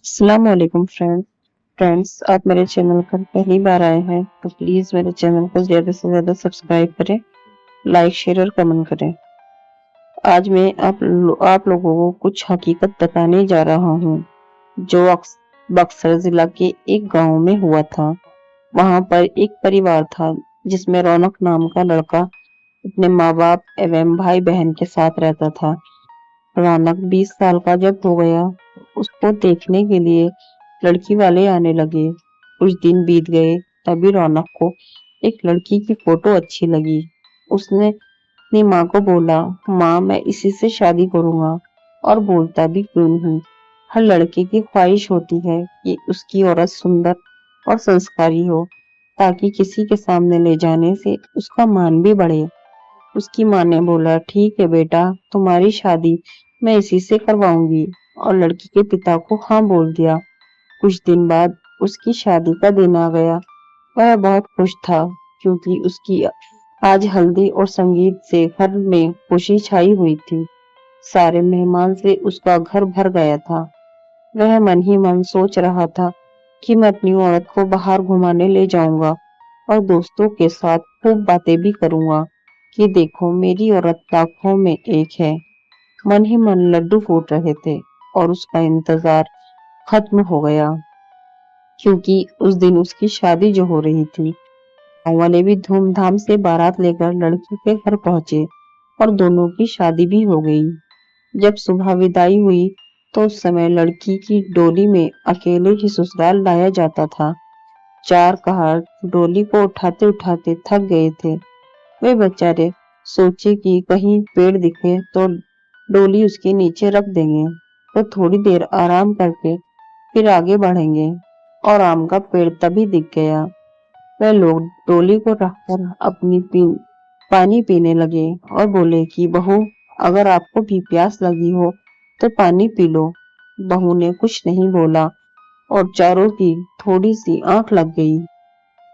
अस्सलाम वालेकुम फ्रेंड्स, आप मेरे चैनल पर पहली बार आए हैं तो प्लीज मेरे चैनल को ज्यादा से ज्यादा सब्सक्राइब करें, लाइक शेयर और कमेंट करें। आज मैं आप लोगों को कुछ हकीकत बताने जा रहा हूँ जो बक्सर जिला के एक गांव में हुआ था। वहां पर एक परिवार था जिसमें रौनक नाम का लड़का अपने माँ बाप एवं भाई बहन के साथ रहता था। रौनक 20 साल का जब हो गया, उसको देखने के लिए लड़की वाले आने लगे। कुछ दिन बीत गए, तभी रौनक को एक लड़की की फोटो अच्छी लगी। उसने अपनी माँ को बोला, माँ मैं इसी से शादी करूंगा। और बोलता भी क्यों नहीं, हर लड़के की ख्वाहिश होती है कि उसकी औरत सुंदर और संस्कारी हो, ताकि किसी के सामने ले जाने से उसका मान भी बढ़े। उसकी माँ ने बोला, ठीक है बेटा, तुम्हारी शादी मैं इसी से करवाऊंगी। और लड़की के पिता को हाँ बोल दिया। कुछ दिन बाद उसकी शादी का दिन आ गया। वह बहुत खुश था क्योंकि उसकी आज हल्दी और संगीत से घर में खुशी छाई हुई थी। सारे मेहमान से उसका घर भर गया था। वह मन ही मन सोच रहा था कि मैं अपनी औरत को बाहर घुमाने ले जाऊंगा और दोस्तों के साथ खूब बातें भी करूंगा कि देखो मेरी औरत लाखों में एक है। मन ही मन लड्डू फूट रहे थे और उसका इंतजार खत्म हो गया क्योंकि उस दिन उसकी शादी जो हो रही थी। गांव वाले भी धूमधाम से बारात लेकर लड़की के घर पहुंचे और दोनों की शादी भी हो गई। जब सुबह विदाई हुई तो उस समय लड़की की डोली में अकेले ही ससुराल लाया जाता था। चार कहार डोली को उठाते उठाते थक गए थे। वे बेचारे सोचे कि कहीं पेड़ दिखे तो डोली उसके नीचे रख देंगे, तो थोड़ी देर आराम करके फिर आगे बढ़ेंगे। और आम का पेड़ तभी दिख गया। वह लोग डोली को रखकर पानी पीने लगे और बोले कि बहू, अगर आपको भी प्यास लगी हो तो पानी पी लो। बहू ने कुछ नहीं बोला और चारों की थोड़ी सी आंख लग गई।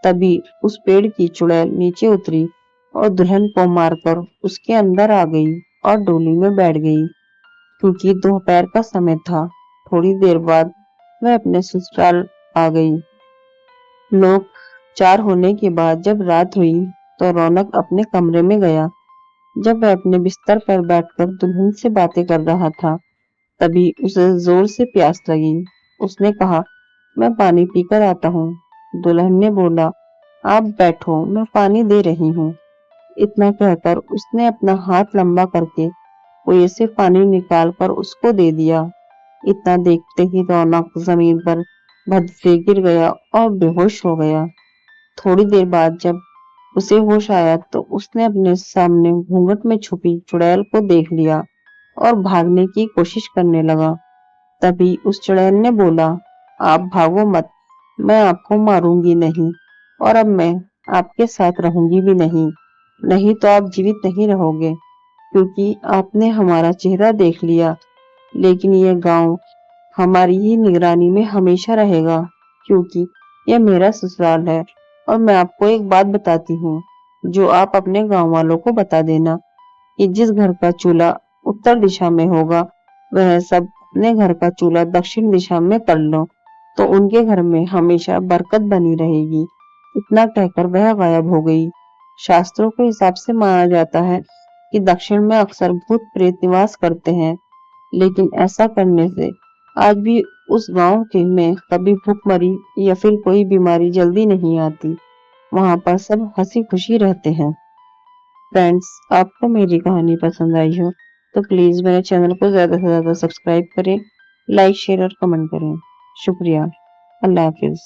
तभी उस पेड़ की चुड़ैल नीचे उतरी और दुल्हन को मारकर उसके अंदर आ गई और डोली में बैठ गई। क्योंकि दोपहर का समय था, थोड़ी देर बाद वह अपने ससुराल आ गई। लोग चार होने के बाद जब रात हुई तो रौनक अपने कमरे में गया। जब वह अपने बिस्तर पर बैठकर दुल्हन से बातें कर रहा था, तभी उसे जोर से प्यास लगी। उसने कहा, मैं पानी पीकर आता हूँ। दुल्हन ने बोला, आप बैठो, मैं पानी दे रही हूँ। इतना कहकर उसने अपना हाथ लंबा करके कुएं से पानी निकाल कर उसको दे दिया। इतना देखते ही रौनक जमीन पर भद से गिर गया और बेहोश हो गया। थोड़ी देर बाद जब उसे होश आया तो उसने अपने सामने घूंघट में छुपी चुड़ैल को देख लिया और भागने की कोशिश करने लगा। तभी उस चुड़ैल ने बोला, आप भागो मत, मैं आपको मारूंगी नहीं और अब मैं आपके साथ रहूंगी भी नहीं। नहीं तो आप जीवित नहीं रहोगे, क्योंकि आपने हमारा चेहरा देख लिया। लेकिन यह गांव हमारी ही निगरानी में हमेशा रहेगा, क्योंकि यह मेरा ससुराल है। और मैं आपको एक बात बताती हूँ जो आप अपने गांव वालों को बता देना कि जिस घर का चूल्हा उत्तर दिशा में होगा, वह सब अपने घर का चूल्हा दक्षिण दिशा में कर लो, तो उनके घर में हमेशा बरकत बनी रहेगी। इतना कहकर वह गायब हो गई। शास्त्रों के हिसाब से माना जाता है कि दक्षिण में अक्सर भूत प्रेत निवास करते हैं, लेकिन ऐसा करने से आज भी उस गांव के में कभी भूखमरी या फिर कोई बीमारी जल्दी नहीं आती। वहां पर सब हंसी खुशी रहते हैं। फ्रेंड्स, आपको मेरी कहानी पसंद आई हो तो प्लीज मेरे चैनल को ज्यादा से ज्यादा सब्सक्राइब करें, लाइक शेयर और कमेंट करें। शुक्रिया। अल्लाह हाफिज।